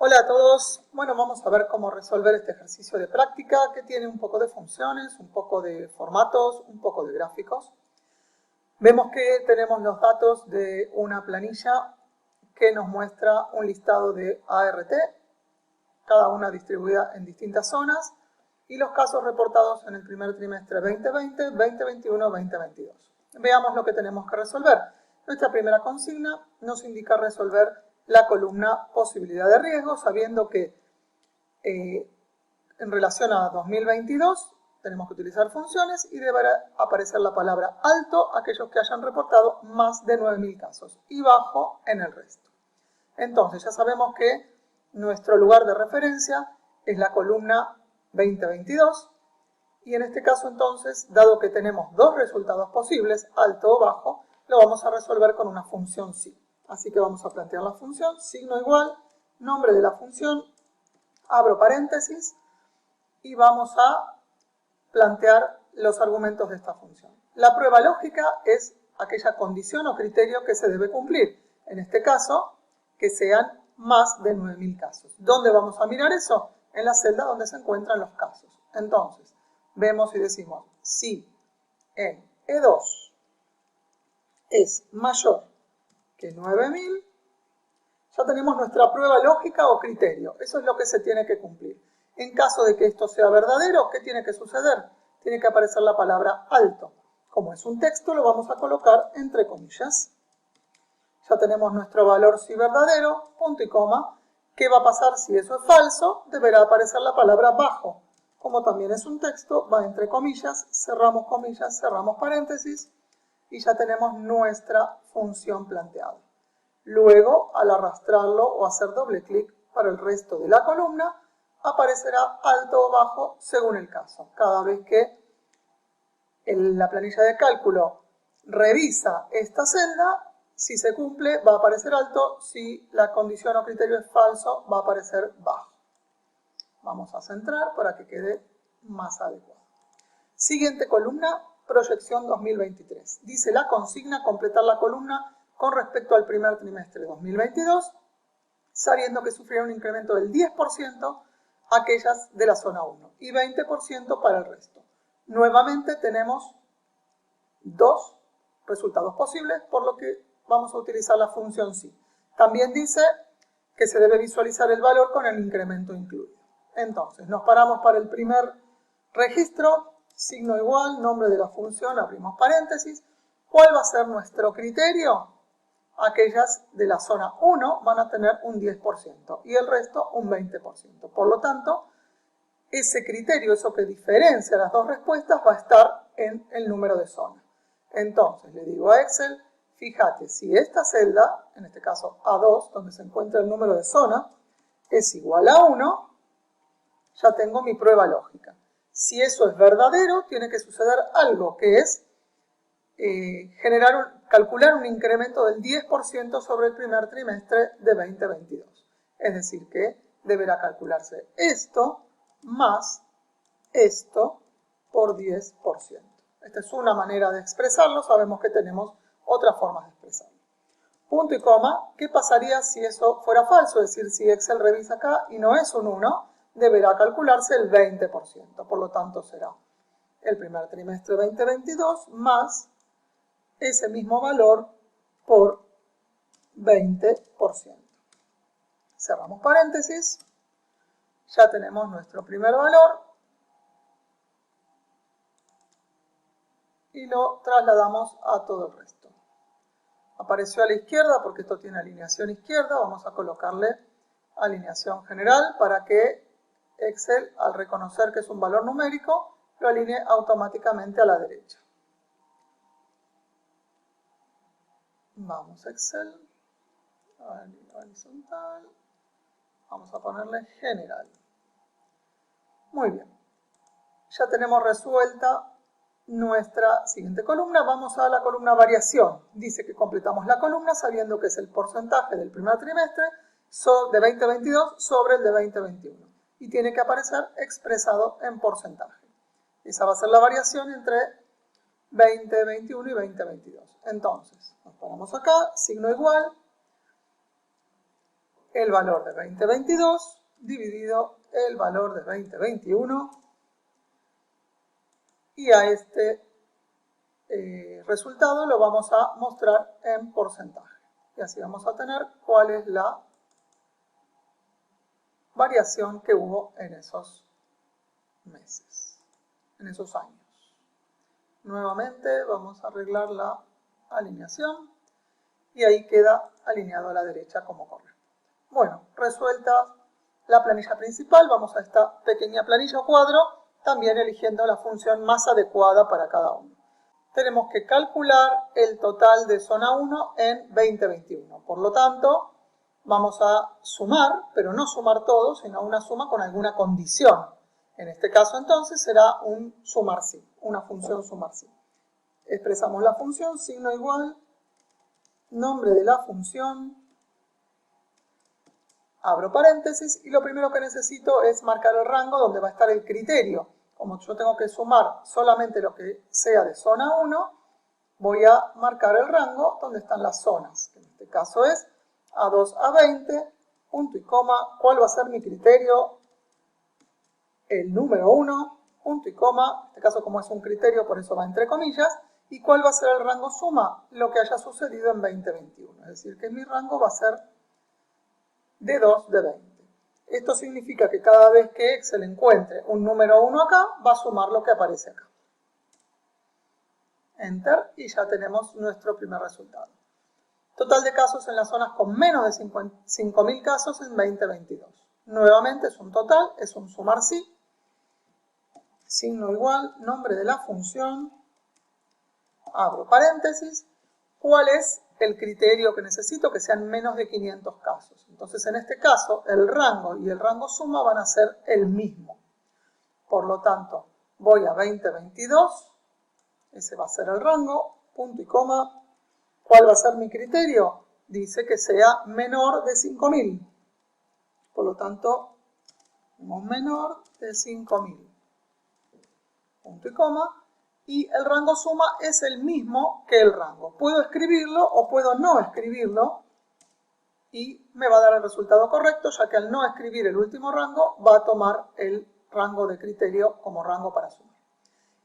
Hola a todos. Bueno, vamos a ver cómo resolver este ejercicio de práctica que tiene un poco de funciones, un poco de formatos, un poco de gráficos. Vemos que tenemos los datos de una planilla que nos muestra un listado de ART, cada una distribuida en distintas zonas, y los casos reportados en el primer trimestre 2020, 2021, 2022. Veamos lo que tenemos que resolver. Nuestra primera consigna nos indica resolver la columna posibilidad de riesgo, sabiendo que en relación a 2022 tenemos que utilizar funciones y deberá aparecer la palabra alto aquellos que hayan reportado más de 9.000 casos y bajo en el resto. Entonces ya sabemos que nuestro lugar de referencia es la columna 2022 y en este caso entonces, dado que tenemos dos resultados posibles, alto o bajo, lo vamos a resolver con una función sí. Así que vamos a plantear la función, signo igual, nombre de la función, abro paréntesis y vamos a plantear los argumentos de esta función. La prueba lógica es aquella condición o criterio que se debe cumplir. En este caso, que sean más de 9.000 casos. ¿Dónde vamos a mirar eso? En la celda donde se encuentran los casos. Entonces, vemos y decimos, si en E2 es mayor que 9.000, ya tenemos nuestra prueba lógica o criterio. Eso es lo que se tiene que cumplir. En caso de que esto sea verdadero, ¿qué tiene que suceder? Tiene que aparecer la palabra alto. Como es un texto, lo vamos a colocar entre comillas. Ya tenemos nuestro valor si verdadero, punto y coma. ¿Qué va a pasar si eso es falso? Deberá aparecer la palabra bajo. Como también es un texto, va entre comillas, cerramos paréntesis y ya tenemos nuestra función planteada. Luego, al arrastrarlo o hacer doble clic para el resto de la columna, aparecerá alto o bajo según el caso. Cada vez que la planilla de cálculo revisa esta celda, si se cumple va a aparecer alto, si la condición o criterio es falso va a aparecer bajo. Vamos a centrar para que quede más adecuado. Siguiente columna, proyección 2023. Dice la consigna completar la columna con respecto al primer trimestre de 2022, sabiendo que sufrieron un incremento del 10% aquellas de la zona 1 y 20% para el resto. Nuevamente tenemos dos resultados posibles, por lo que vamos a utilizar la función sí. También dice que se debe visualizar el valor con el incremento incluido. Entonces, nos paramos para el primer registro, signo igual, nombre de la función, abrimos paréntesis. ¿Cuál va a ser nuestro criterio? Aquellas de la zona 1 van a tener un 10% y el resto un 20%. Por lo tanto, ese criterio, eso que diferencia las dos respuestas, va a estar en el número de zona. Entonces, le digo a Excel, fíjate, si esta celda, en este caso A2, donde se encuentra el número de zona, es igual a 1, ya tengo mi prueba lógica. Si eso es verdadero, tiene que suceder algo, que es calcular un incremento del 10% sobre el primer trimestre de 2022. Es decir, que deberá calcularse esto más esto por 10%. Esta es una manera de expresarlo, sabemos que tenemos otras formas de expresarlo. Punto y coma, ¿qué pasaría si eso fuera falso? Es decir, si Excel revisa acá y no es un 1, deberá calcularse el 20%. Por lo tanto, será el primer trimestre 2022 más ese mismo valor por 20%. Cerramos paréntesis. Ya tenemos nuestro primer valor y lo trasladamos a todo el resto. Apareció a la izquierda porque esto tiene alineación izquierda. Vamos a colocarle alineación general para que Excel, al reconocer que es un valor numérico, lo alinee automáticamente a la derecha. Vamos a Excel, horizontal, vamos a ponerle general. Muy bien, ya tenemos resuelta nuestra siguiente columna. Vamos a la columna variación. Dice que completamos la columna sabiendo que es el porcentaje del primer trimestre de 2022 sobre el de 2021. Y tiene que aparecer expresado en porcentaje. Esa va a ser la variación entre 2021 y 2022. Entonces, nos ponemos acá, signo igual. el valor de 2022 dividido el valor de 2021 y a este resultado lo vamos a mostrar en porcentaje. Y así vamos a tener cuál es la variación que hubo en esos meses, en esos años. Nuevamente vamos a arreglar la alineación y ahí queda alineado a la derecha como corresponde. Bueno, resuelta la planilla principal, vamos a esta pequeña planilla o cuadro, también eligiendo la función más adecuada para cada uno. Tenemos que calcular el total de zona 1 en 2021. Por lo tanto, vamos a sumar, pero no sumar todo, sino una suma con alguna condición. En este caso, entonces, será un sumar sí, una función sumar sí. Expresamos la función, signo igual, nombre de la función, abro paréntesis, y lo primero que necesito es marcar el rango donde va a estar el criterio. Como yo tengo que sumar solamente lo que sea de zona 1, voy a marcar el rango donde están las zonas, que en este caso es A2 a 20, punto y coma, ¿cuál va a ser mi criterio? El número 1, punto y coma, en este caso como es un criterio, por eso va entre comillas, y ¿cuál va a ser el rango suma? Lo que haya sucedido en 2021, es decir, que mi rango va a ser de 2 de 20. Esto significa que cada vez que Excel encuentre un número 1 acá, va a sumar lo que aparece acá. Enter, y ya tenemos nuestro primer resultado. Total de casos en las zonas con menos de 5.000 casos en 2022. Nuevamente es un total, es un sumar sí. Signo igual, nombre de la función, abro paréntesis. ¿Cuál es el criterio que necesito? Que sean menos de 500 casos. Entonces, en este caso, el rango y el rango suma van a ser el mismo. Por lo tanto, voy a 2022, ese va a ser el rango, punto y coma. ¿Cuál va a ser mi criterio? Dice que sea menor de 5.000. Por lo tanto, menor de 5.000. Punto y coma. Y el rango suma es el mismo que el rango. Puedo escribirlo o puedo no escribirlo y me va a dar el resultado correcto, ya que al no escribir el último rango va a tomar el rango de criterio como rango para sumar.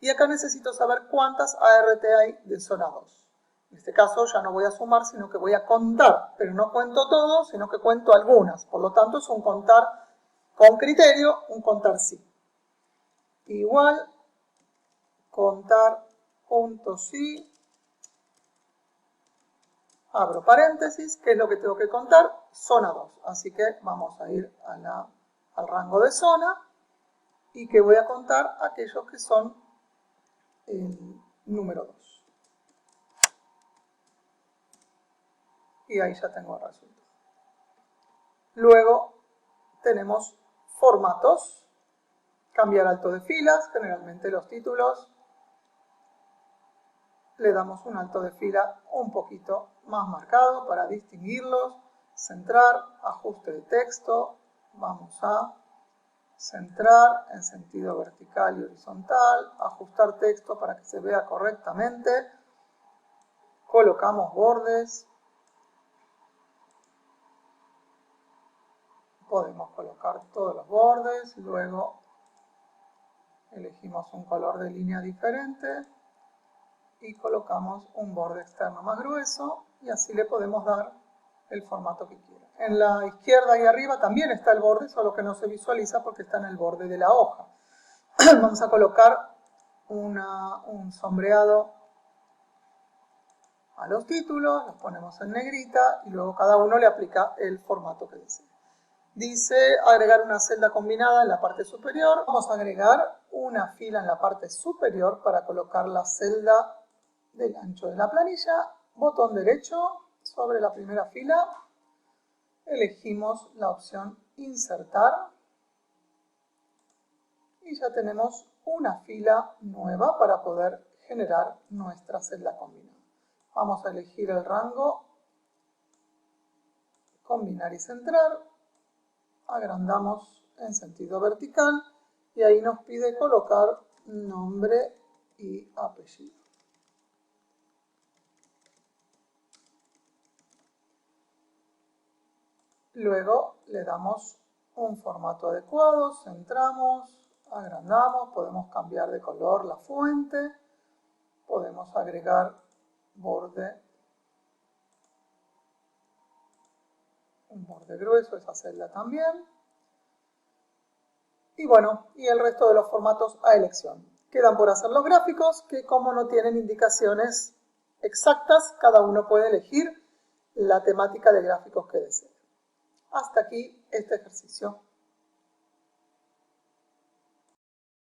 Y acá necesito saber cuántas ART hay de zona 2. En este caso ya no voy a sumar, sino que voy a contar, pero no cuento todo, sino que cuento algunas. Por lo tanto es un contar con criterio, un contar sí. Igual contar punto sí, abro paréntesis, ¿qué es lo que tengo que contar? Zona 2, así que vamos a ir al rango de zona y que voy a contar aquellos que son el número 2. Y ahí ya tengo el resultado. Luego tenemos formatos, cambiar alto de filas, generalmente los títulos le damos un alto de fila un poquito más marcado para distinguirlos, centrar, ajuste de texto, vamos a centrar en sentido vertical y horizontal, ajustar texto para que se vea correctamente, colocamos bordes, podemos colocar todos los bordes, luego elegimos un color de línea diferente y colocamos un borde externo más grueso y así le podemos dar el formato que quiera. En la izquierda y arriba también está el borde, solo que no se visualiza porque está en el borde de la hoja. Vamos a colocar un sombreado a los títulos, los ponemos en negrita y luego cada uno le aplica el formato que desea. Dice agregar una celda combinada en la parte superior. Vamos a agregar una fila en la parte superior para colocar la celda del ancho de la planilla, botón derecho sobre la primera fila, elegimos la opción insertar y ya tenemos una fila nueva para poder generar nuestra celda combinada. Vamos a elegir el rango, combinar y centrar, agrandamos en sentido vertical y ahí nos pide colocar nombre y apellido. Luego le damos un formato adecuado, centramos, agrandamos, podemos cambiar de color la fuente, podemos agregar borde, un borde grueso, esa celda también. Y bueno, y el resto de los formatos a elección. Quedan por hacer los gráficos, que como no tienen indicaciones exactas, cada uno puede elegir la temática de gráficos que desee. Hasta aquí este ejercicio.